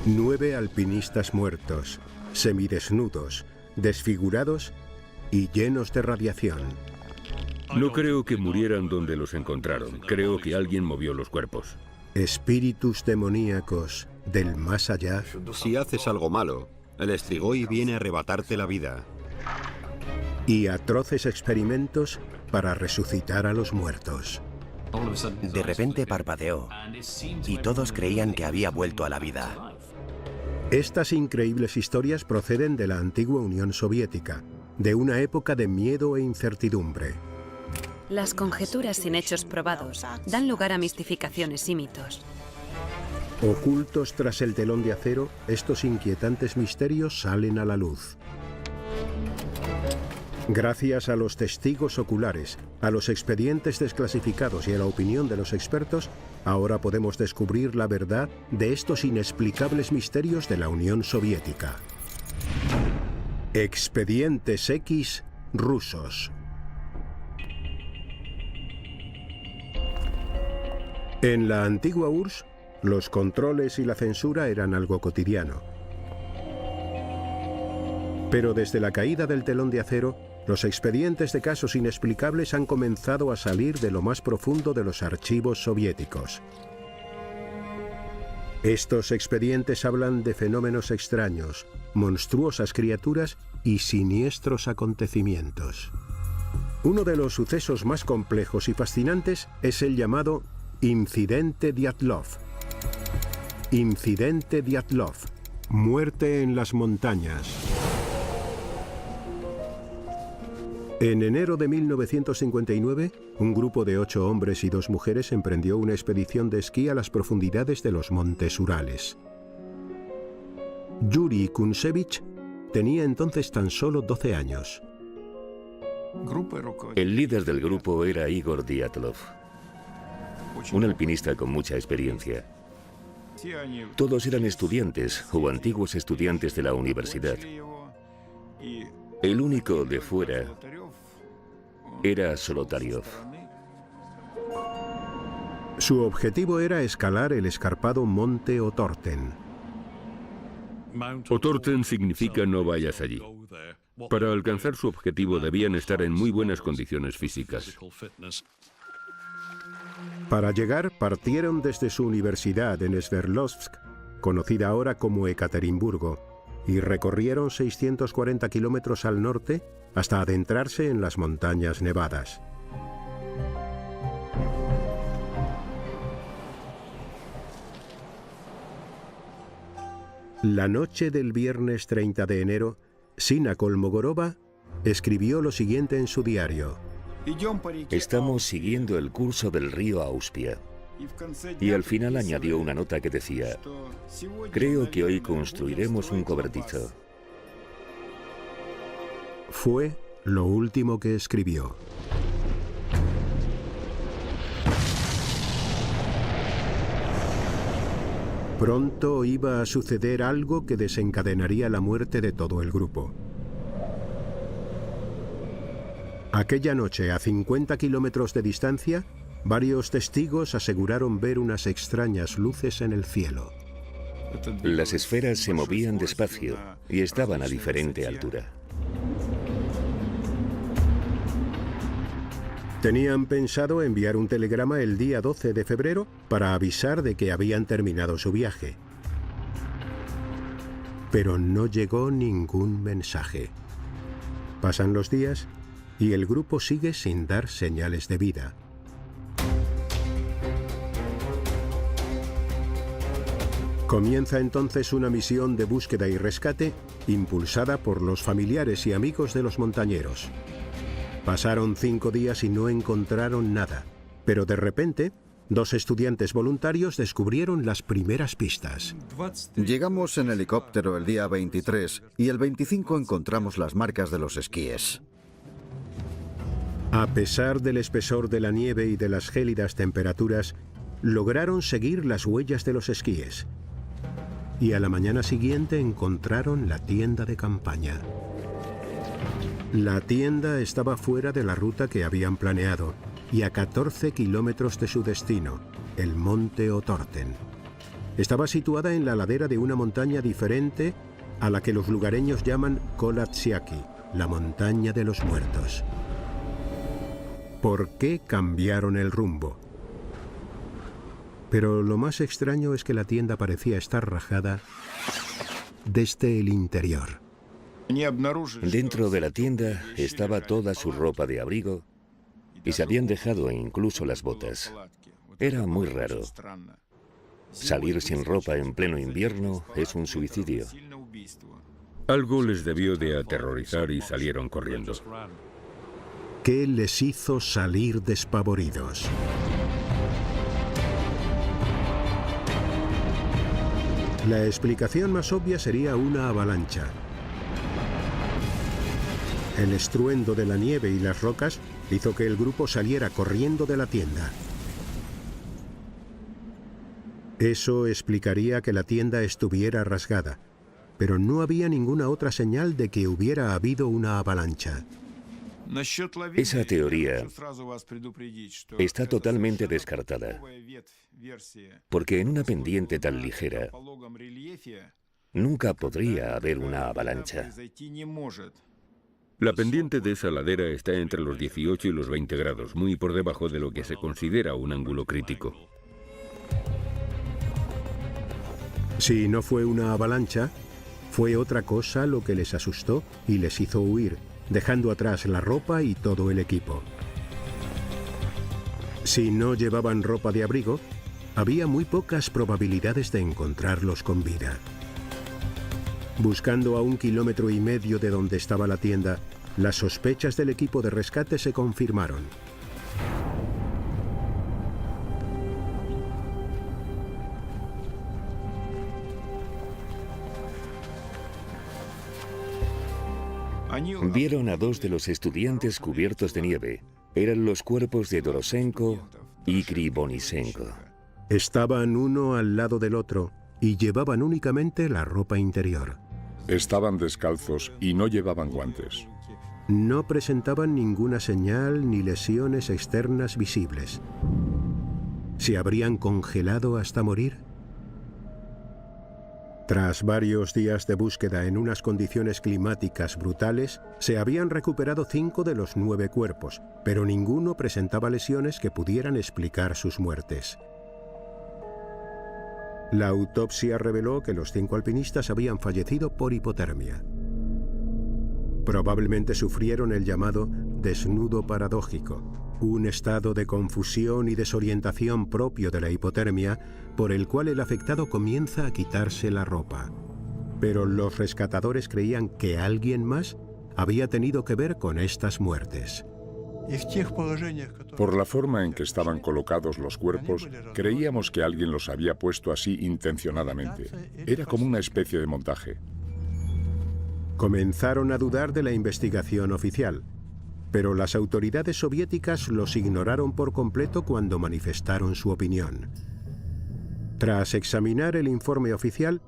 9 alpinistas muertos, semidesnudos, desfigurados y llenos de radiación. No creo que murieran donde los encontraron. Creo que alguien movió los cuerpos. Espíritus demoníacos del más allá. Si haces algo malo, el Strigoi viene a arrebatarte la vida. Y atroces experimentos para resucitar a los muertos. De repente parpadeó y todos creían que había vuelto a la vida. Estas increíbles historias proceden de la antigua Unión Soviética, de una época de miedo e incertidumbre. Las conjeturas sin hechos probados dan lugar a mistificaciones y mitos. Ocultos tras el telón de acero, estos inquietantes misterios salen a la luz. Gracias a los testigos oculares, a los expedientes desclasificados y a la opinión de los expertos, ahora podemos descubrir la verdad de estos inexplicables misterios de la Unión Soviética. Expedientes X rusos. En la antigua URSS, los controles y la censura eran algo cotidiano. Pero desde la caída del telón de acero, los expedientes de casos inexplicables han comenzado a salir de lo más profundo de los archivos soviéticos. Estos expedientes hablan de fenómenos extraños, monstruosas criaturas y siniestros acontecimientos. Uno de los sucesos más complejos y fascinantes es el llamado Incidente Dyatlov. Incidente Dyatlov. Muerte en las montañas. En enero de 1959, un grupo de 8 hombres y 2 mujeres emprendió una expedición de esquí a las profundidades de los montes Urales. Yuri Kunsevich tenía entonces tan solo 12 años. El líder del grupo era Igor Dyatlov, un alpinista con mucha experiencia. Todos eran estudiantes o antiguos estudiantes de la universidad. El único de fuera era Solotaryov. Su objetivo era escalar el escarpado monte Otorten. Otorten significa no vayas allí. Para alcanzar su objetivo debían estar en muy buenas condiciones físicas. Para llegar, partieron desde su universidad en Sverdlovsk, conocida ahora como Ekaterimburgo, y recorrieron 640 kilómetros al norte hasta adentrarse en las montañas nevadas. La noche del viernes 30 de enero, Sina Kolmogorova escribió lo siguiente en su diario. Estamos siguiendo el curso del río Auspia. Y al final añadió una nota que decía: creo que hoy construiremos un cobertizo. Fue lo último que escribió. Pronto iba a suceder algo que desencadenaría la muerte de todo el grupo. Aquella noche, a 50 kilómetros de distancia, varios testigos aseguraron ver unas extrañas luces en el cielo. Las esferas se movían despacio y estaban a diferente altura. Tenían pensado enviar un telegrama el día 12 de febrero para avisar de que habían terminado su viaje. Pero no llegó ningún mensaje. Pasan los días y el grupo sigue sin dar señales de vida. Comienza entonces una misión de búsqueda y rescate impulsada por los familiares y amigos de los montañeros. Pasaron 5 días y no encontraron nada, pero de repente, 2 estudiantes voluntarios descubrieron las primeras pistas. Llegamos en helicóptero el día 23 y el 25 encontramos las marcas de los esquíes. A pesar del espesor de la nieve y de las gélidas temperaturas, lograron seguir las huellas de los esquíes. Y a la mañana siguiente encontraron la tienda de campaña. La tienda estaba fuera de la ruta que habían planeado y a 14 kilómetros de su destino, el monte Otorten. estaba situada en la ladera de una montaña diferente a la que los lugareños llaman Kolatsiaki, la montaña de los muertos. ¿Por qué cambiaron el rumbo? Pero lo más extraño es que la tienda parecía estar rajada desde el interior. Dentro de la tienda estaba toda su ropa de abrigo y se habían dejado incluso las botas. Era muy raro. Salir sin ropa en pleno invierno es un suicidio. Algo les debió de aterrorizar y salieron corriendo. ¿Qué les hizo salir despavoridos? La explicación más obvia sería una avalancha. El estruendo de la nieve y las rocas hizo que el grupo saliera corriendo de la tienda. Eso explicaría que la tienda estuviera rasgada, pero no había ninguna otra señal de que hubiera habido una avalancha. Esa teoría está totalmente descartada, porque en una pendiente tan ligera nunca podría haber una avalancha. La pendiente de esa ladera está entre los 18 y los 20 grados, muy por debajo de lo que se considera un ángulo crítico. Si no fue una avalancha, fue otra cosa lo que les asustó y les hizo huir, dejando atrás la ropa y todo el equipo. Si no llevaban ropa de abrigo, había muy pocas probabilidades de encontrarlos con vida. Buscando a 1,5 kilómetros de donde estaba la tienda, las sospechas del equipo de rescate se confirmaron. Vieron a 2 de los estudiantes cubiertos de nieve. Eran los cuerpos de Dorosenko y Krivonisenko. Estaban uno al lado del otro y llevaban únicamente la ropa interior. Estaban descalzos y no llevaban guantes. No presentaban ninguna señal ni lesiones externas visibles. ¿Se habrían congelado hasta morir? Tras varios días de búsqueda en unas condiciones climáticas brutales, se habían recuperado 5 de los 9 cuerpos, pero ninguno presentaba lesiones que pudieran explicar sus muertes. La autopsia reveló que los 5 alpinistas habían fallecido por hipotermia. Probablemente sufrieron el llamado desnudo paradójico, un estado de confusión y desorientación propio de la hipotermia por el cual el afectado comienza a quitarse la ropa. Pero los rescatadores creían que alguien más había tenido que ver con estas muertes. Por la forma en que estaban colocados los cuerpos, creíamos que alguien los había puesto así intencionadamente. Era como una especie de montaje. Comenzaron a dudar de la investigación oficial, pero las autoridades soviéticas los ignoraron por completo cuando manifestaron su opinión. Tras examinar el informe oficial,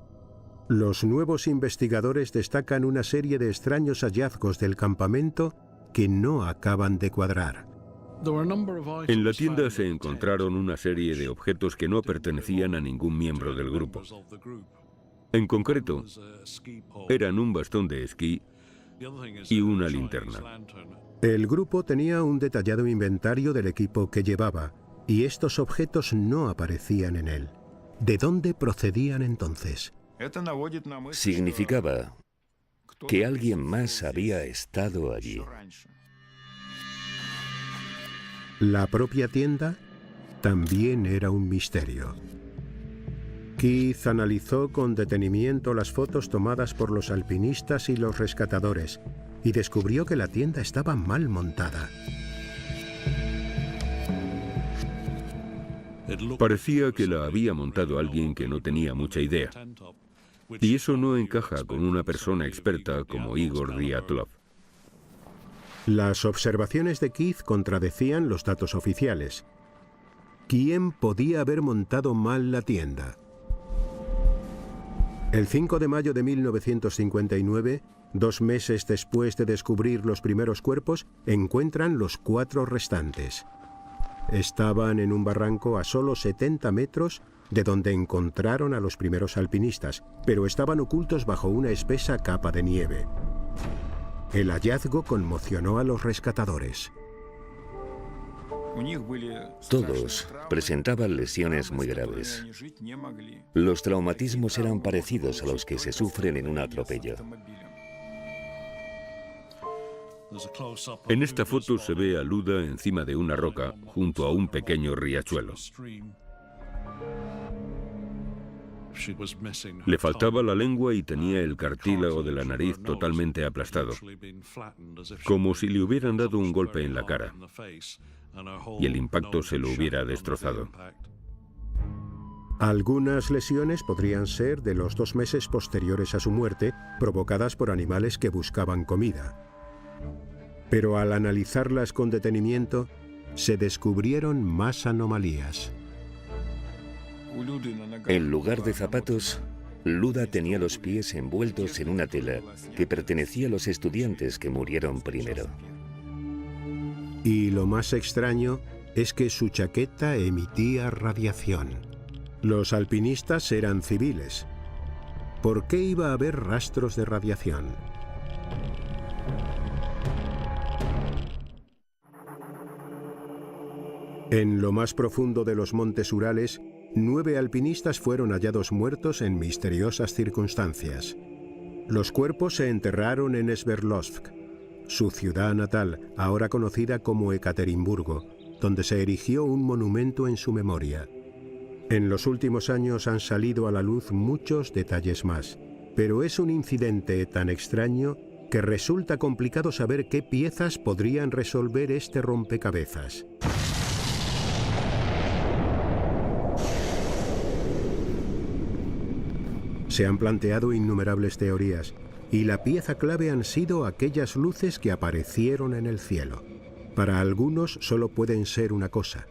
los nuevos investigadores destacan una serie de extraños hallazgos del campamento que no acaban de cuadrar. En la tienda se encontraron una serie de objetos que no pertenecían a ningún miembro del grupo. En concreto, eran un bastón de esquí y una linterna. El grupo tenía un detallado inventario del equipo que llevaba, y estos objetos no aparecían en él. ¿De dónde procedían entonces? Significaba que alguien más había estado allí. La propia tienda también era un misterio. Keith analizó con detenimiento las fotos tomadas por los alpinistas y los rescatadores y descubrió que la tienda estaba mal montada. Parecía que la había montado alguien que no tenía mucha idea. Y eso no encaja con una persona experta como Igor Dyatlov. Las observaciones de Keith contradecían los datos oficiales. ¿Quién podía haber montado mal la tienda? El 5 de mayo de 1959, 2 meses después de descubrir los primeros cuerpos, encuentran los 4 restantes. Estaban en un barranco a solo 70 metros de donde encontraron a los primeros alpinistas, pero estaban ocultos bajo una espesa capa de nieve. El hallazgo conmocionó a los rescatadores. Todos presentaban lesiones muy graves. Los traumatismos eran parecidos a los que se sufren en un atropello. En esta foto se ve a Luda encima de una roca junto a un pequeño riachuelo. Le faltaba la lengua y tenía el cartílago de la nariz totalmente aplastado, como si le hubieran dado un golpe en la cara, y el impacto se lo hubiera destrozado. Algunas lesiones podrían ser de los 2 meses posteriores a su muerte, provocadas por animales que buscaban comida. Pero al analizarlas con detenimiento, se descubrieron más anomalías. En lugar de zapatos, Luda tenía los pies envueltos en una tela que pertenecía a los estudiantes que murieron primero. Y lo más extraño es que su chaqueta emitía radiación. Los alpinistas eran civiles. ¿Por qué iba a haber rastros de radiación? En lo más profundo de los montes Urales, 9 alpinistas fueron hallados muertos en misteriosas circunstancias. Los cuerpos se enterraron en Sverdlovsk, su ciudad natal, ahora conocida como Ekaterimburgo, donde se erigió un monumento en su memoria. En los últimos años han salido a la luz muchos detalles más, pero es un incidente tan extraño que resulta complicado saber qué piezas podrían resolver este rompecabezas. Se han planteado innumerables teorías, y la pieza clave han sido aquellas luces que aparecieron en el cielo. Para algunos solo pueden ser una cosa: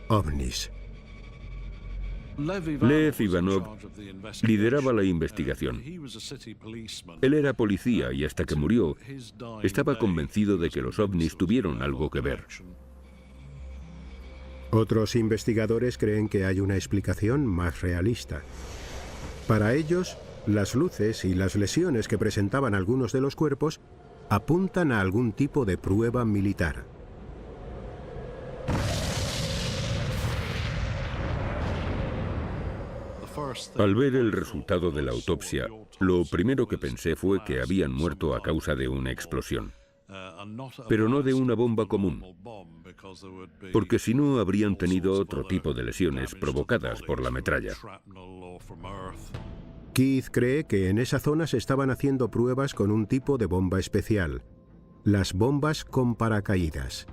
ovnis. Lev Ivanov lideraba la investigación. Él era policía y hasta que murió, estaba convencido de que los ovnis tuvieron algo que ver. Otros investigadores creen que hay una explicación más realista. Para ellos, las luces y las lesiones que presentaban algunos de los cuerpos apuntan a algún tipo de prueba militar. Al ver el resultado de la autopsia, lo primero que pensé fue que habían muerto a causa de una explosión. Pero no de una bomba común, porque si no habrían tenido otro tipo de lesiones provocadas por la metralla. Keith cree que en esa zona se estaban haciendo pruebas con un tipo de bomba especial, las bombas con paracaídas.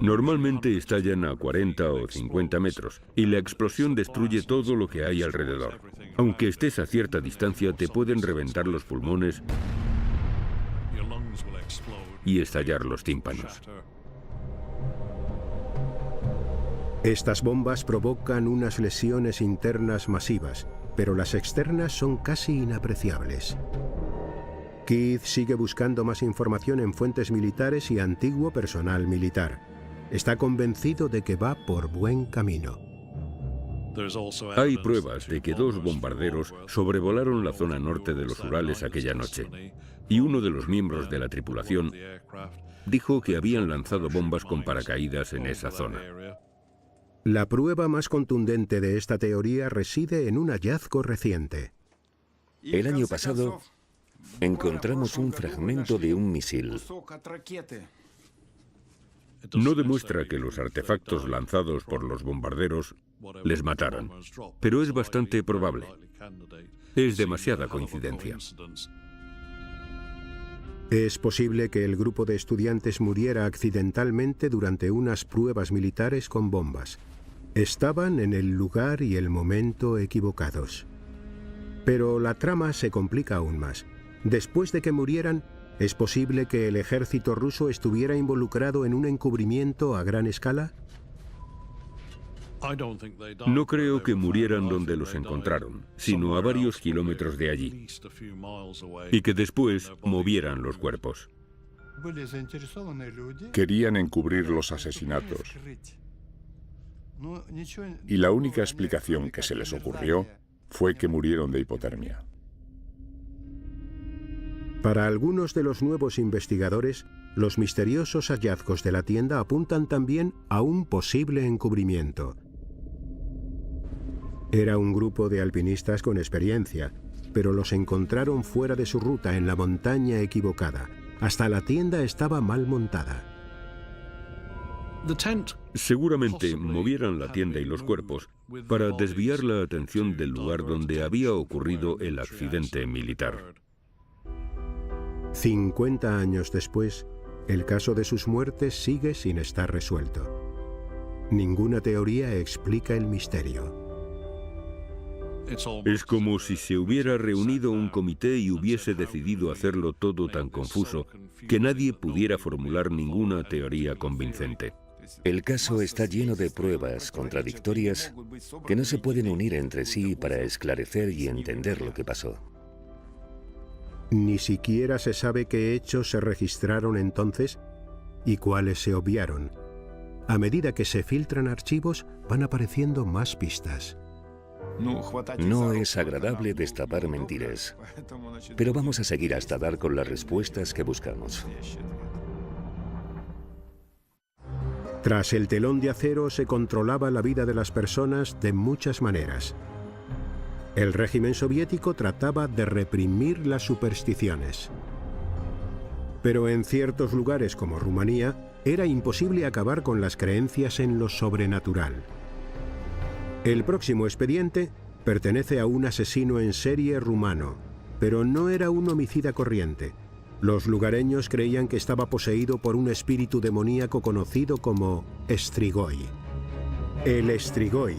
Normalmente estallan a 40 o 50 metros y la explosión destruye todo lo que hay alrededor. Aunque estés a cierta distancia, te pueden reventar los pulmones y estallar los tímpanos. Estas bombas provocan unas lesiones internas masivas, pero las externas son casi inapreciables. Keith sigue buscando más información en fuentes militares y antiguo personal militar. Está convencido de que va por buen camino. Hay pruebas de que 2 bombarderos sobrevolaron la zona norte de los Urales aquella noche, y uno de los miembros de la tripulación dijo que habían lanzado bombas con paracaídas en esa zona. La prueba más contundente de esta teoría reside en un hallazgo reciente. El año pasado encontramos un fragmento de un misil. No demuestra que los artefactos lanzados por los bombarderos les mataran, pero es bastante probable. Es demasiada coincidencia. Es posible que el grupo de estudiantes muriera accidentalmente durante unas pruebas militares con bombas. Estaban en el lugar y el momento equivocados. Pero la trama se complica aún más. Después de que murieran, ¿es posible que el ejército ruso estuviera involucrado en un encubrimiento a gran escala? No creo que murieran donde los encontraron, sino a varios kilómetros de allí, y que después movieran los cuerpos. Querían encubrir los asesinatos. Y la única explicación que se les ocurrió fue que murieron de hipotermia. Para algunos de los nuevos investigadores, los misteriosos hallazgos de la tienda apuntan también a un posible encubrimiento. Era un grupo de alpinistas con experiencia, pero los encontraron fuera de su ruta en la montaña equivocada. Hasta la tienda estaba mal montada. Seguramente movieran la tienda y los cuerpos para desviar la atención del lugar donde había ocurrido el accidente militar. 50 años después, el caso de sus muertes sigue sin estar resuelto. Ninguna teoría explica el misterio. Es como si se hubiera reunido un comité y hubiese decidido hacerlo todo tan confuso que nadie pudiera formular ninguna teoría convincente. El caso está lleno de pruebas contradictorias que no se pueden unir entre sí para esclarecer y entender lo que pasó. Ni siquiera se sabe qué hechos se registraron entonces y cuáles se obviaron. A medida que se filtran archivos, van apareciendo más pistas. No es agradable destapar mentiras, pero vamos a seguir hasta dar con las respuestas que buscamos. Tras el telón de acero se controlaba la vida de las personas de muchas maneras. El régimen soviético trataba de reprimir las supersticiones. Pero en ciertos lugares como Rumanía, era imposible acabar con las creencias en lo sobrenatural. El próximo expediente pertenece a un asesino en serie rumano, pero no era un homicida corriente. Los lugareños creían que estaba poseído por un espíritu demoníaco conocido como Strigoi. El Strigoi,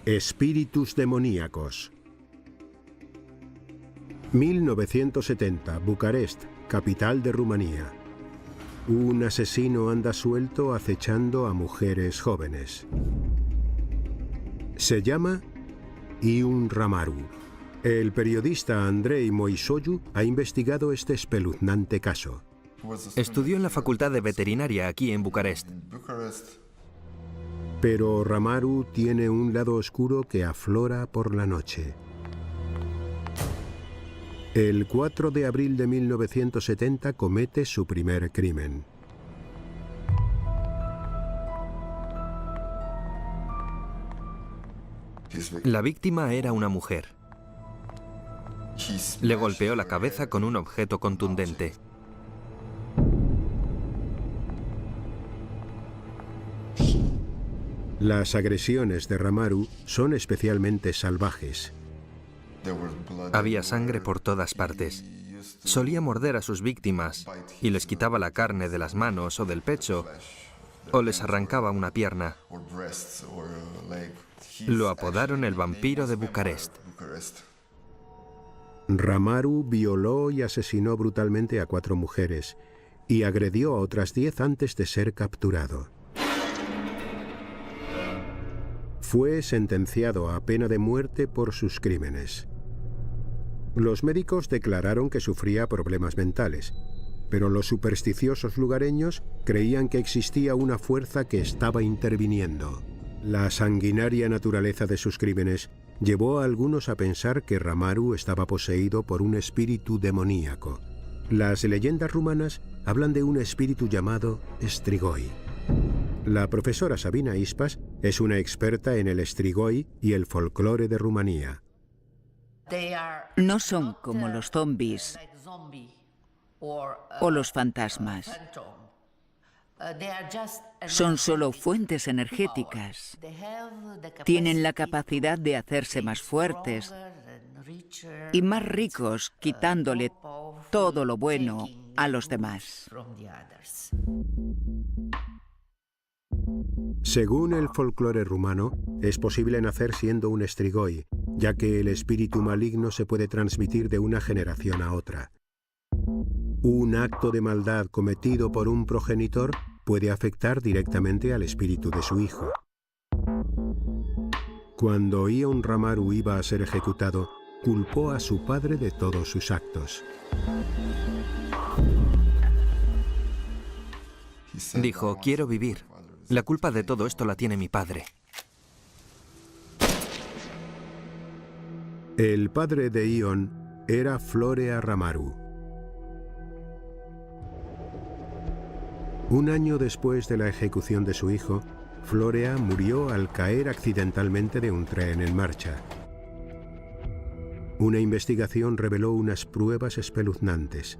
espíritus demoníacos. 1970, Bucarest, capital de Rumanía. Un asesino anda suelto acechando a mujeres jóvenes. Se llama Ion Ramaru. El periodista Andrei Moisoiu ha investigado este espeluznante caso. Estudió en la Facultad de Veterinaria aquí en Bucarest. Pero Ramaru tiene un lado oscuro que aflora por la noche. El 4 de abril de 1970 comete su primer crimen. La víctima era una mujer. Le golpeó la cabeza con un objeto contundente. Las agresiones de Ramaru son especialmente salvajes. Había sangre por todas partes. Solía morder a sus víctimas y les quitaba la carne de las manos o del pecho, o les arrancaba una pierna. Lo apodaron el vampiro de Bucarest. Ramaru violó y asesinó brutalmente a 4 mujeres y agredió a otras 10 antes de ser capturado. Fue sentenciado a pena de muerte por sus crímenes. Los médicos declararon que sufría problemas mentales, pero los supersticiosos lugareños creían que existía una fuerza que estaba interviniendo. La sanguinaria naturaleza de sus crímenes llevó a algunos a pensar que Ramaru estaba poseído por un espíritu demoníaco. Las leyendas rumanas hablan de un espíritu llamado Strigoi. La profesora Sabina Ispas es una experta en el Strigoi y el folclore de Rumanía. No son como los zombies o los fantasmas. Son solo fuentes energéticas. Tienen la capacidad de hacerse más fuertes y más ricos, quitándole todo lo bueno a los demás. Según el folclore rumano, es posible nacer siendo un Strigoi, ya que el espíritu maligno se puede transmitir de una generación a otra. Un acto de maldad cometido por un progenitor puede afectar directamente al espíritu de su hijo. Cuando Ion Ramaru iba a ser ejecutado, culpó a su padre de todos sus actos. Dijo, quiero vivir. La culpa de todo esto la tiene mi padre. El padre de Ion era Florea Ramaru. Un año después de la ejecución de su hijo, Florea murió al caer accidentalmente de un tren en marcha. Una investigación reveló unas pruebas espeluznantes.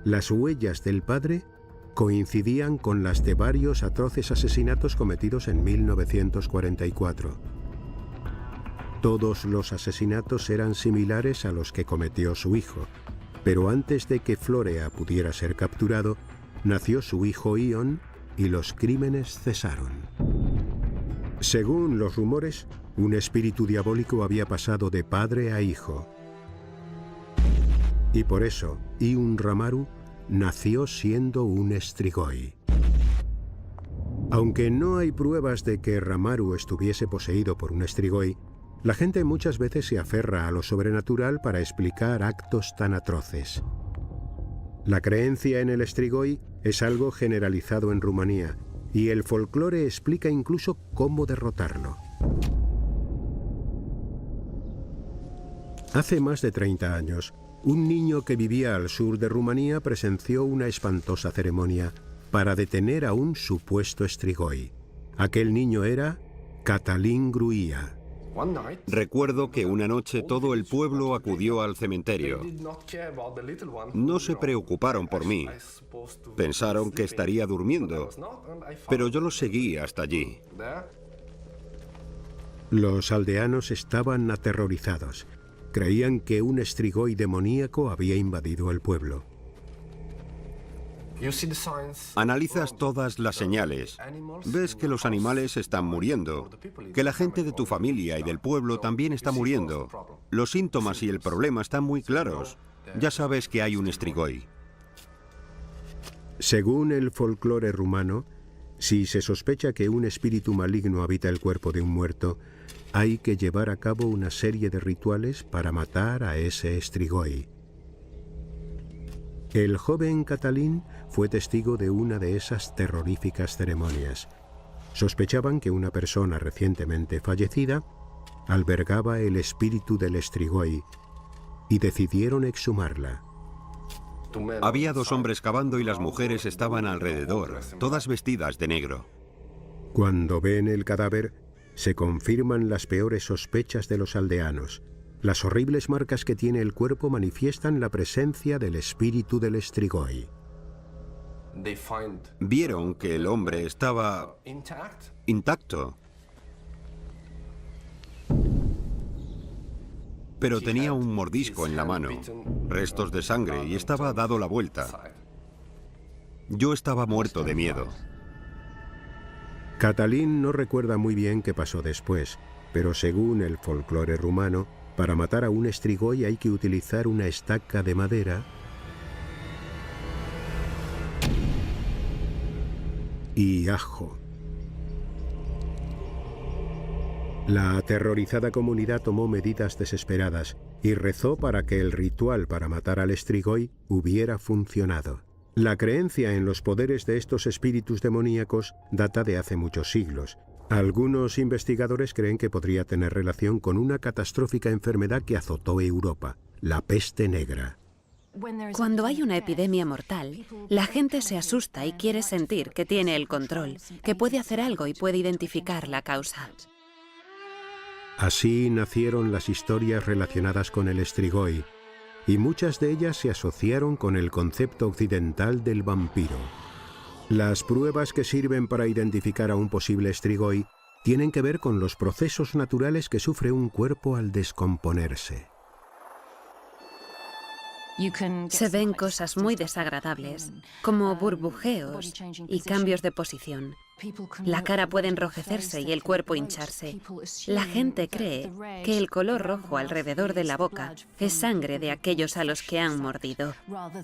Las huellas del padre coincidían con las de varios atroces asesinatos cometidos en 1944. Todos los asesinatos eran similares a los que cometió su hijo, pero antes de que Florea pudiera ser capturado, nació su hijo Ion y los crímenes cesaron. Según los rumores, un espíritu diabólico había pasado de padre a hijo. Y por eso, Iun Ramaru nació siendo un Strigoi. Aunque no hay pruebas de que Ramaru estuviese poseído por un Strigoi, la gente muchas veces se aferra a lo sobrenatural para explicar actos tan atroces. La creencia en el Strigoi es algo generalizado en Rumanía, y el folclore explica incluso cómo derrotarlo. Hace más de 30 años, un niño que vivía al sur de Rumanía presenció una espantosa ceremonia para detener a un supuesto Strigoi. Aquel niño era Cătălin Gruia. Recuerdo que una noche todo el pueblo acudió al cementerio. No se preocuparon por mí. Pensaron que estaría durmiendo, pero yo los seguí hasta allí. Los aldeanos estaban aterrorizados. Creían que un Strigoi demoníaco había invadido el pueblo. Analizas todas las señales. Ves que los animales están muriendo, que la gente de tu familia y del pueblo también está muriendo. Los síntomas y el problema están muy claros. Ya sabes que hay un Strigoi. Según el folclore rumano, si se sospecha que un espíritu maligno habita el cuerpo de un muerto, hay que llevar a cabo una serie de rituales para matar a ese Strigoi. El joven Cătălin fue testigo de una de esas terroríficas ceremonias. Sospechaban que una persona recientemente fallecida albergaba el espíritu del Strigoi y decidieron exhumarla. Había 2 hombres cavando y las mujeres estaban alrededor, todas vestidas de negro. Cuando ven el cadáver, se confirman las peores sospechas de los aldeanos. Las horribles marcas que tiene el cuerpo manifiestan la presencia del espíritu del Strigoi. Vieron que el hombre estaba intacto, pero tenía un mordisco en la mano, restos de sangre, y estaba dado la vuelta. Yo estaba muerto de miedo. Cătălin no recuerda muy bien qué pasó después, pero según el folclore rumano, para matar a un Strigoi hay que utilizar una estaca de madera y ajo. La aterrorizada comunidad tomó medidas desesperadas y rezó para que el ritual para matar al Strigoi hubiera funcionado. La creencia en los poderes de estos espíritus demoníacos data de hace muchos siglos. Algunos investigadores creen que podría tener relación con una catastrófica enfermedad que azotó Europa, la peste negra. Cuando hay una epidemia mortal, la gente se asusta y quiere sentir que tiene el control, que puede hacer algo y puede identificar la causa. Así nacieron las historias relacionadas con el Strigoi, y muchas de ellas se asociaron con el concepto occidental del vampiro. Las pruebas que sirven para identificar a un posible Strigoi tienen que ver con los procesos naturales que sufre un cuerpo al descomponerse. Se ven cosas muy desagradables, como burbujeos y cambios de posición. La cara puede enrojecerse y el cuerpo hincharse. La gente cree que el color rojo alrededor de la boca es sangre de aquellos a los que han mordido,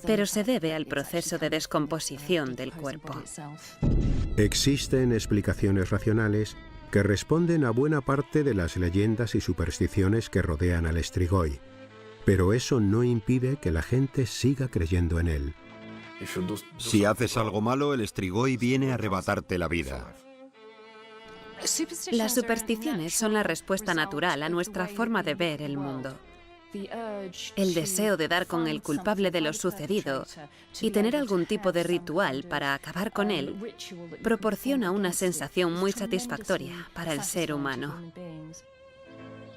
pero se debe al proceso de descomposición del cuerpo. Existen explicaciones racionales que responden a buena parte de las leyendas y supersticiones que rodean al Strigoi, pero eso no impide que la gente siga creyendo en él. Si haces algo malo, el Strigoi viene a arrebatarte la vida. Las supersticiones son la respuesta natural a nuestra forma de ver el mundo. El deseo de dar con el culpable de lo sucedido y tener algún tipo de ritual para acabar con él proporciona una sensación muy satisfactoria para el ser humano.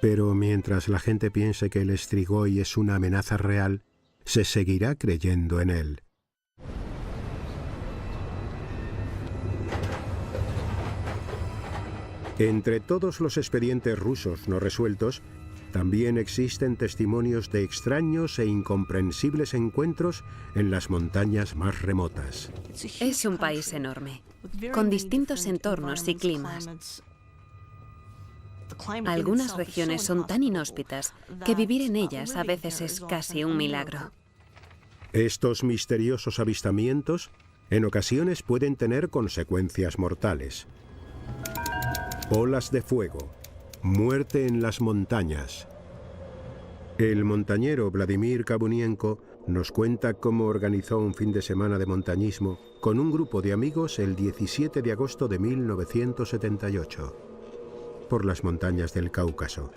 Pero mientras la gente piense que el Strigoi es una amenaza real, se seguirá creyendo en él. Entre todos los expedientes rusos no resueltos, también existen testimonios de extraños e incomprensibles encuentros en las montañas más remotas. Es un país enorme, con distintos entornos y climas. Algunas regiones son tan inhóspitas que vivir en ellas a veces es casi un milagro. Estos misteriosos avistamientos en ocasiones pueden tener consecuencias mortales. Olas de fuego, muerte en las montañas. El montañero Vladimir Kabunienko nos cuenta cómo organizó un fin de semana de montañismo con un grupo de amigos el 17 de agosto de 1978, por las montañas del Cáucaso.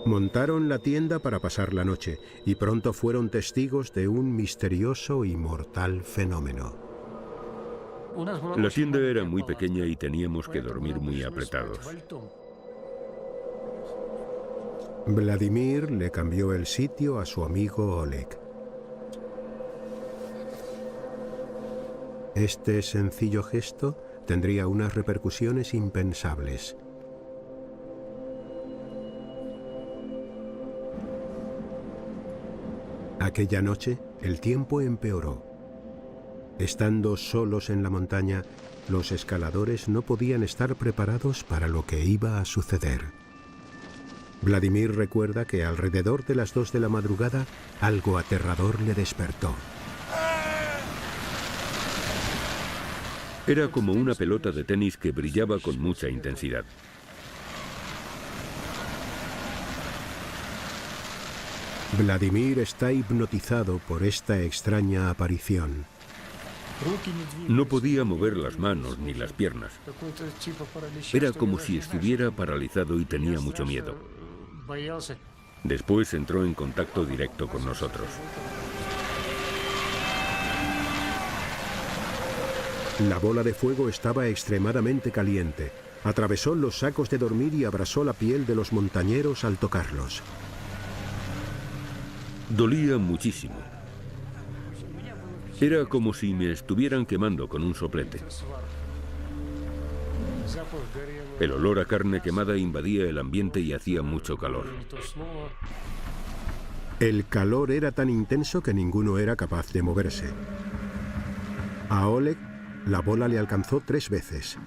Montaron la tienda para pasar la noche y pronto fueron testigos de un misterioso y mortal fenómeno. La tienda era muy pequeña y teníamos que dormir muy apretados. Vladimir le cambió el sitio a su amigo Oleg. Este sencillo gesto tendría unas repercusiones impensables. Aquella noche, el tiempo empeoró. Estando solos en la montaña, los escaladores no podían estar preparados para lo que iba a suceder. Vladimir recuerda que alrededor de las 2 de la madrugada, algo aterrador le despertó. Era como una pelota de tenis que brillaba con mucha intensidad. Vladimir está hipnotizado por esta extraña aparición. No podía mover las manos ni las piernas. Era como si estuviera paralizado y tenía mucho miedo. Después entró en contacto directo con nosotros. La bola de fuego estaba extremadamente caliente. Atravesó los sacos de dormir y abrasó la piel de los montañeros al tocarlos. Dolía muchísimo. Era como si me estuvieran quemando con un soplete. El olor a carne quemada invadía el ambiente y hacía mucho calor. El calor era tan intenso que ninguno era capaz de moverse. A Oleg, la bola le alcanzó 3 veces.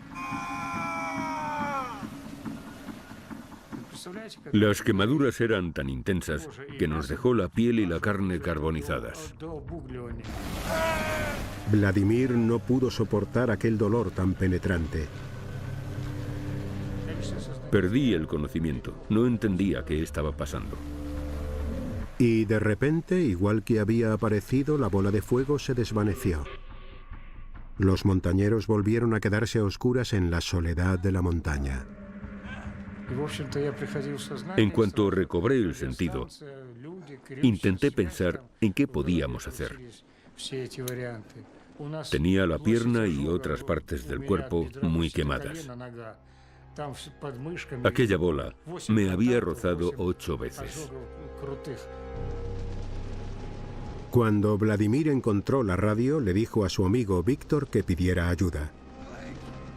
Las quemaduras eran tan intensas que nos dejó la piel y la carne carbonizadas. Vladimir no pudo soportar aquel dolor tan penetrante. Perdí el conocimiento. No entendía qué estaba pasando. Y de repente, igual que había aparecido, la bola de fuego se desvaneció. Los montañeros volvieron a quedarse a oscuras en la soledad de la montaña. En cuanto recobré el sentido, intenté pensar en qué podíamos hacer. Tenía la pierna y otras partes del cuerpo muy quemadas. Aquella bola me había rozado 8 veces. Cuando Vladimir encontró la radio, le dijo a su amigo Víctor que pidiera ayuda.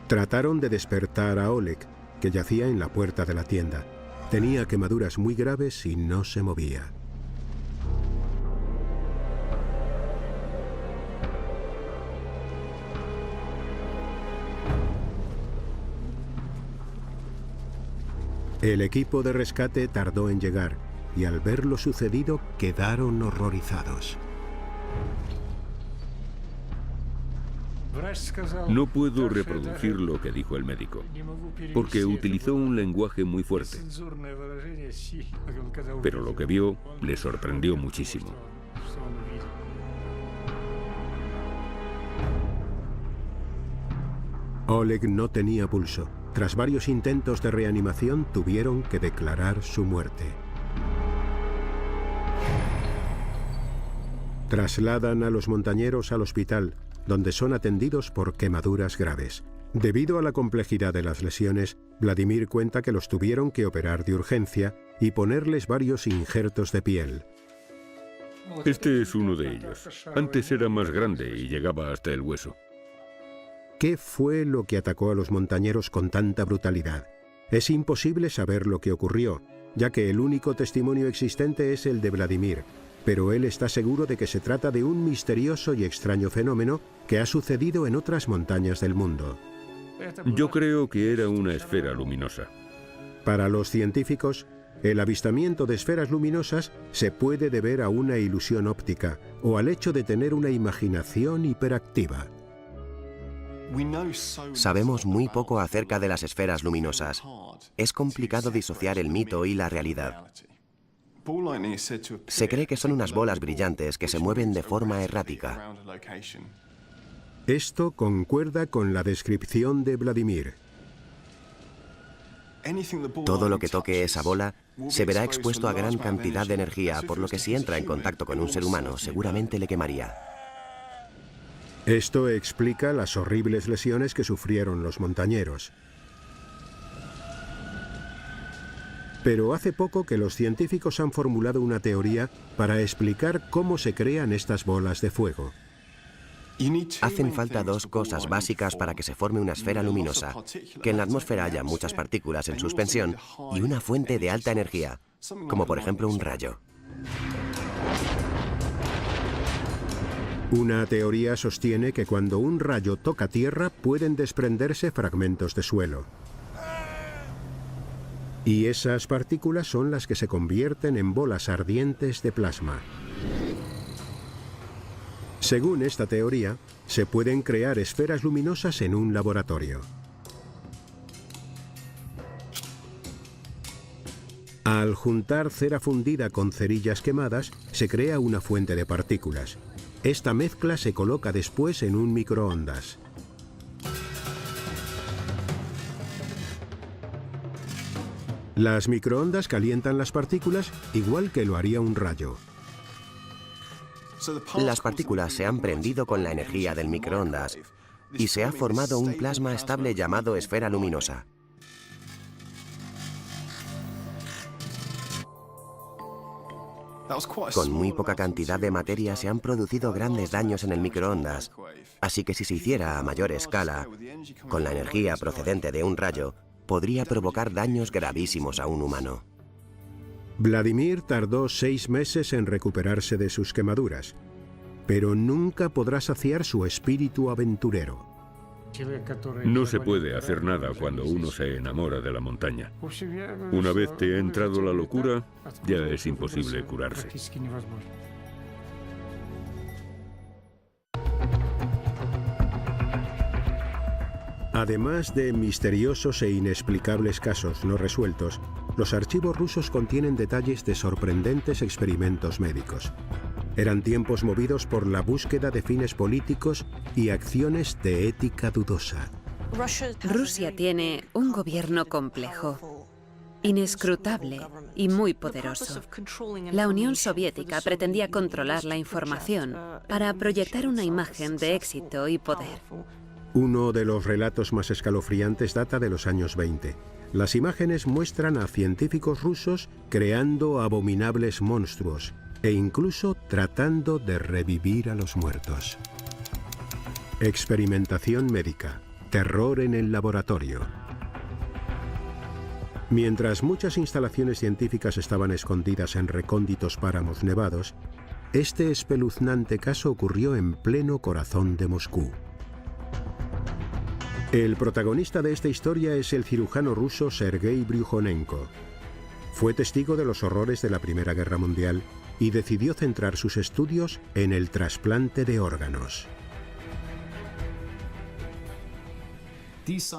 Trataron de despertar a Oleg, que yacía en la puerta de la tienda. Tenía quemaduras muy graves y no se movía. El equipo de rescate tardó en llegar y al ver lo sucedido quedaron horrorizados. No puedo reproducir lo que dijo el médico, porque utilizó un lenguaje muy fuerte. Pero lo que vio le sorprendió muchísimo. Oleg no tenía pulso. tras varios intentos de reanimación, tuvieron que declarar su muerte. Trasladan a los montañeros al hospital, donde son atendidos por quemaduras graves. Debido a la complejidad de las lesiones, Vladimir cuenta que los tuvieron que operar de urgencia y ponerles varios injertos de piel. Este es uno de ellos. Antes era más grande y llegaba hasta el hueso. ¿Qué fue lo que atacó a los montañeros con tanta brutalidad? Es imposible saber lo que ocurrió, ya que el único testimonio existente es el de Vladimir, pero él está seguro de que se trata de un misterioso y extraño fenómeno que ha sucedido en otras montañas del mundo. Yo creo que era una esfera luminosa. Para los científicos, el avistamiento de esferas luminosas se puede deber a una ilusión óptica o al hecho de tener una imaginación hiperactiva. Sabemos muy poco acerca de las esferas luminosas. Es complicado disociar el mito y la realidad. Se cree que son unas bolas brillantes que se mueven de forma errática. Esto concuerda con la descripción de Vladimir. Todo lo que toque esa bola se verá expuesto a gran cantidad de energía, por lo que si entra en contacto con un ser humano, seguramente le quemaría. Esto explica las horribles lesiones que sufrieron los montañeros. Pero hace poco que los científicos han formulado una teoría para explicar cómo se crean estas bolas de fuego. Hacen falta dos cosas básicas para que se forme una esfera luminosa: que en la atmósfera haya muchas partículas en suspensión y una fuente de alta energía, como por ejemplo un rayo. Una teoría sostiene que cuando un rayo toca tierra pueden desprenderse fragmentos de suelo. Y esas partículas son las que se convierten en bolas ardientes de plasma. Según esta teoría, se pueden crear esferas luminosas en un laboratorio. Al juntar cera fundida con cerillas quemadas, se crea una fuente de partículas. Esta mezcla se coloca después en un microondas. Las microondas calientan las partículas igual que lo haría un rayo. Las partículas se han prendido con la energía del microondas y se ha formado un plasma estable llamado esfera luminosa. Con muy poca cantidad de materia se han producido grandes daños en el microondas, así que si se hiciera a mayor escala, con la energía procedente de un rayo, podría provocar daños gravísimos a un humano. Vladimir tardó 6 meses en recuperarse de sus quemaduras, pero nunca podrá saciar su espíritu aventurero. No se puede hacer nada cuando uno se enamora de la montaña. Una vez te ha entrado la locura, ya es imposible curarse. Además de misteriosos e inexplicables casos no resueltos, los archivos rusos contienen detalles de sorprendentes experimentos médicos. Eran tiempos movidos por la búsqueda de fines políticos y acciones de ética dudosa. Rusia tiene un gobierno complejo, inescrutable y muy poderoso. La Unión Soviética pretendía controlar la información para proyectar una imagen de éxito y poder. Uno de los relatos más escalofriantes data de los años 20. Las imágenes muestran a científicos rusos creando abominables monstruos e incluso tratando de revivir a los muertos. Experimentación médica. Terror en el laboratorio. Mientras muchas instalaciones científicas estaban escondidas en recónditos páramos nevados, este espeluznante caso ocurrió en pleno corazón de Moscú. El protagonista de esta historia es el cirujano ruso Sergei Bryukhanenko. Fue testigo de los horrores de la Primera Guerra Mundial y decidió centrar sus estudios en el trasplante de órganos.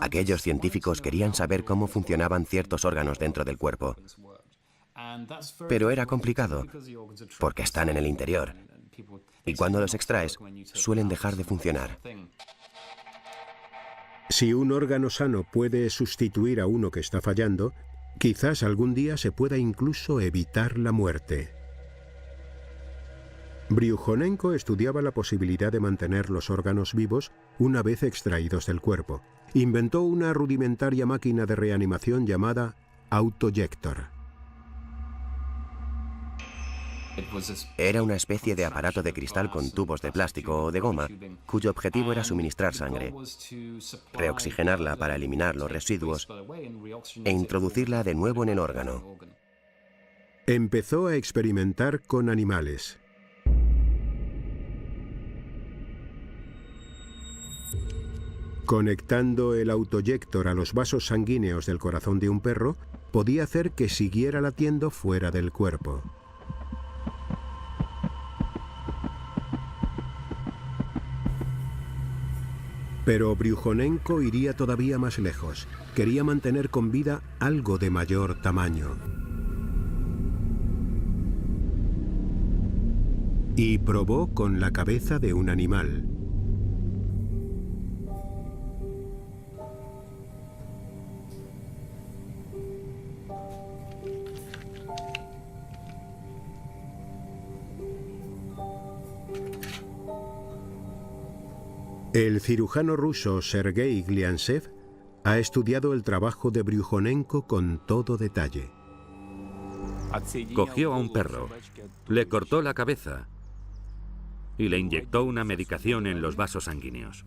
Aquellos científicos querían saber cómo funcionaban ciertos órganos dentro del cuerpo. Pero era complicado, porque están en el interior. Y cuando los extraes, suelen dejar de funcionar. Si un órgano sano puede sustituir a uno que está fallando, quizás algún día se pueda incluso evitar la muerte. Bryukhanenko estudiaba la posibilidad de mantener los órganos vivos una vez extraídos del cuerpo. Inventó una rudimentaria máquina de reanimación llamada autoyector. Era una especie de aparato de cristal con tubos de plástico o de goma, cuyo objetivo era suministrar sangre, reoxigenarla para eliminar los residuos e introducirla de nuevo en el órgano. Empezó a experimentar con animales. Conectando el autoyector a los vasos sanguíneos del corazón de un perro, podía hacer que siguiera latiendo fuera del cuerpo. Pero Bryukhanenko iría todavía más lejos. Quería mantener con vida algo de mayor tamaño. Y probó con la cabeza de un animal. El cirujano ruso Sergei Gliantsev ha estudiado el trabajo de Bryukhanenko con todo detalle. Cogió a un perro, le cortó la cabeza y le inyectó una medicación en los vasos sanguíneos.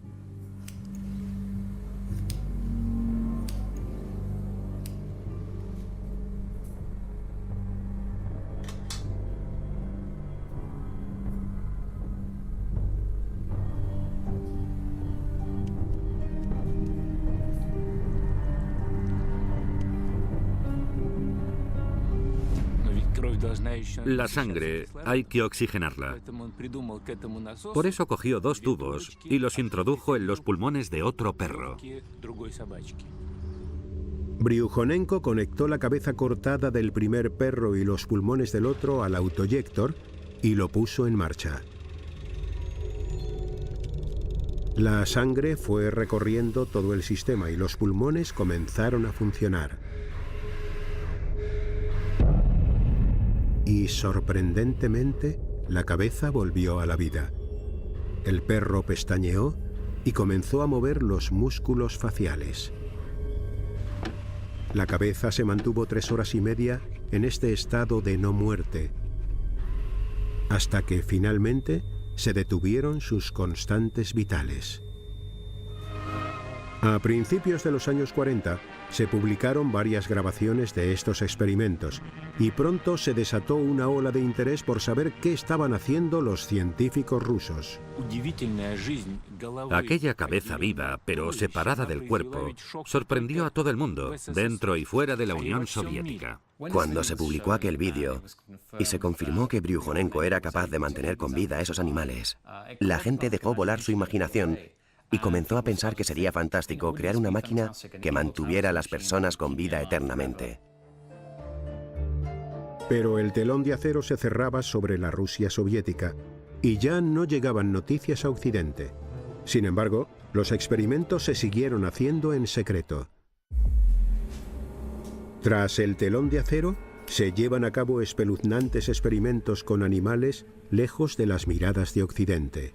La sangre hay que oxigenarla. Por eso cogió 2 tubos y los introdujo en los pulmones de otro perro. Bryukhanenko conectó la cabeza cortada del primer perro y los pulmones del otro al autoyector y lo puso en marcha. La sangre fue recorriendo todo el sistema y los pulmones comenzaron a funcionar. Y sorprendentemente, la cabeza volvió a la vida. El perro pestañeó y comenzó a mover los músculos faciales. La cabeza se mantuvo 3 horas y media en este estado de no muerte, hasta que finalmente se detuvieron sus constantes vitales. A principios de los años 40 se publicaron varias grabaciones de estos experimentos y pronto se desató una ola de interés por saber qué estaban haciendo los científicos rusos. Aquella cabeza viva, pero separada del cuerpo, sorprendió a todo el mundo, dentro y fuera de la Unión Soviética. Cuando se publicó aquel vídeo y se confirmó que Bryukhanenko era capaz de mantener con vida a esos animales, la gente dejó volar su imaginación y comenzó a pensar que sería fantástico crear una máquina que mantuviera a las personas con vida eternamente. Pero el telón de acero se cerraba sobre la Rusia soviética y ya no llegaban noticias a Occidente. Sin embargo, los experimentos se siguieron haciendo en secreto. Tras el telón de acero, se llevan a cabo espeluznantes experimentos con animales lejos de las miradas de Occidente.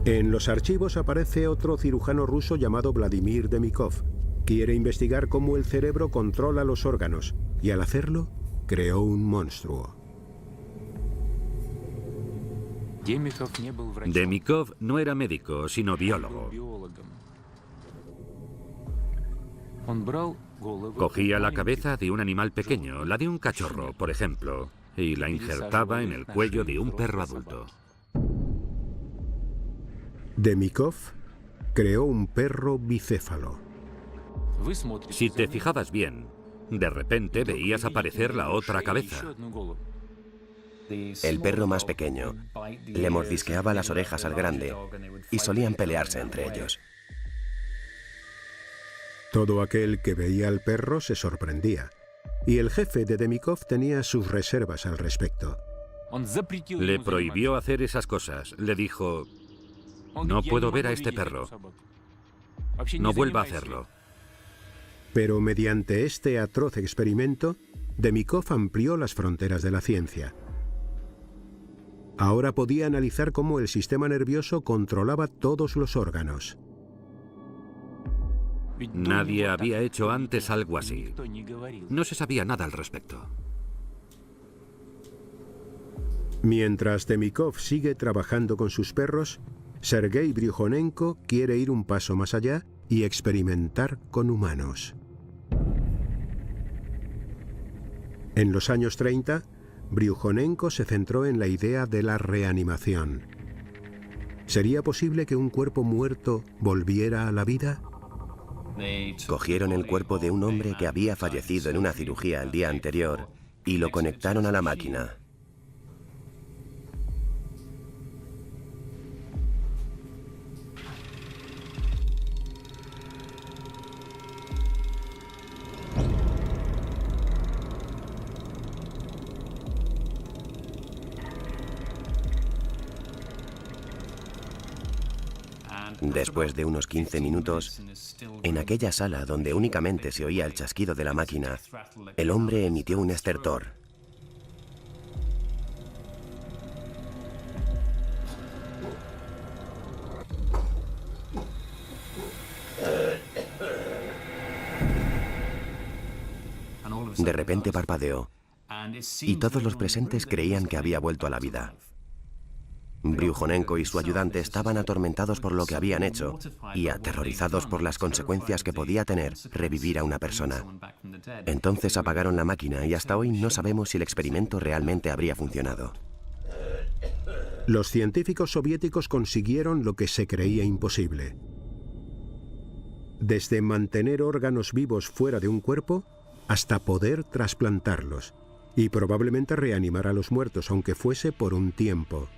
En los archivos aparece otro cirujano ruso llamado Vladimir Demikov. Quiere investigar cómo el cerebro controla los órganos y al hacerlo, creó un monstruo. Demikov no era médico, sino biólogo. Cogía la cabeza de un animal pequeño, la de un cachorro, por ejemplo, y la injertaba en el cuello de un perro adulto. Demikov creó un perro bicéfalo. Si te fijabas bien, de repente veías aparecer la otra cabeza. El perro más pequeño le mordisqueaba las orejas al grande y solían pelearse entre ellos. Todo aquel que veía al perro se sorprendía, y el jefe de Demikov tenía sus reservas al respecto. Le prohibió hacer esas cosas. Le dijo: No puedo ver a este perro. No vuelva a hacerlo. Pero mediante este atroz experimento, Demikov amplió las fronteras de la ciencia. Ahora podía analizar cómo el sistema nervioso controlaba todos los órganos. Nadie había hecho antes algo así. No se sabía nada al respecto. Mientras Demikov sigue trabajando con sus perros, Sergei Bryukhanenko quiere ir un paso más allá y experimentar con humanos. En los años 30, Bryukhanenko se centró en la idea de la reanimación. ¿Sería posible que un cuerpo muerto volviera a la vida? Cogieron el cuerpo de un hombre que había fallecido en una cirugía el día anterior y lo conectaron a la máquina. Después de unos 15 minutos, en aquella sala donde únicamente se oía el chasquido de la máquina, el hombre emitió un estertor. De repente parpadeó, y todos los presentes creían que había vuelto a la vida. Bryukhanenko y su ayudante estaban atormentados por lo que habían hecho y aterrorizados por las consecuencias que podía tener revivir a una persona. Entonces apagaron la máquina y hasta hoy no sabemos si el experimento realmente habría funcionado. Los científicos soviéticos consiguieron lo que se creía imposible. Desde mantener órganos vivos fuera de un cuerpo hasta poder trasplantarlos y probablemente reanimar a los muertos, aunque fuese por un tiempo.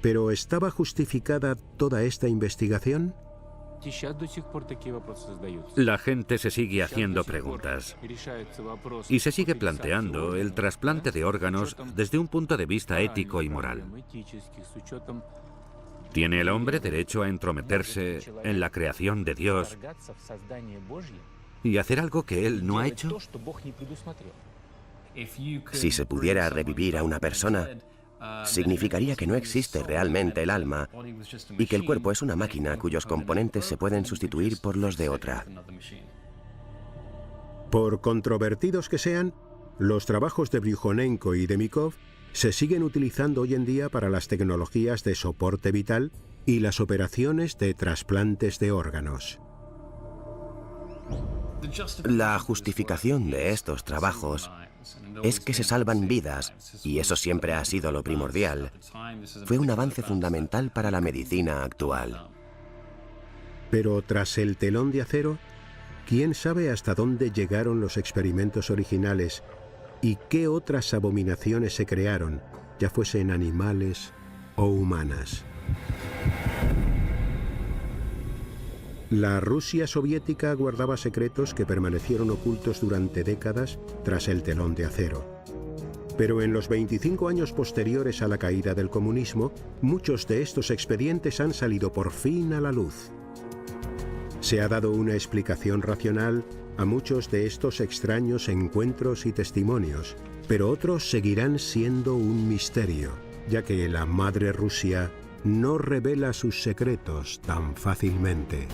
¿Pero estaba justificada toda esta investigación? La gente se sigue haciendo preguntas y se sigue planteando el trasplante de órganos desde un punto de vista ético y moral. ¿Tiene el hombre derecho a entrometerse en la creación de Dios y hacer algo que él no ha hecho? Si se pudiera revivir a una persona, significaría que no existe realmente el alma y que el cuerpo es una máquina cuyos componentes se pueden sustituir por los de otra. Por controvertidos que sean, los trabajos de Bryukhanenko y Demikov se siguen utilizando hoy en día para las tecnologías de soporte vital y las operaciones de trasplantes de órganos. La justificación de estos trabajos es que se salvan vidas, y eso siempre ha sido lo primordial. Fue un avance fundamental para la medicina actual. Pero tras el telón de acero, ¿quién sabe hasta dónde llegaron los experimentos originales y qué otras abominaciones se crearon, ya fuesen animales o humanas? La Rusia soviética guardaba secretos que permanecieron ocultos durante décadas tras el telón de acero. Pero en los 25 años posteriores a la caída del comunismo, muchos de estos expedientes han salido por fin a la luz. Se ha dado una explicación racional a muchos de estos extraños encuentros y testimonios, pero otros seguirán siendo un misterio, ya que la madre Rusia no revela sus secretos tan fácilmente.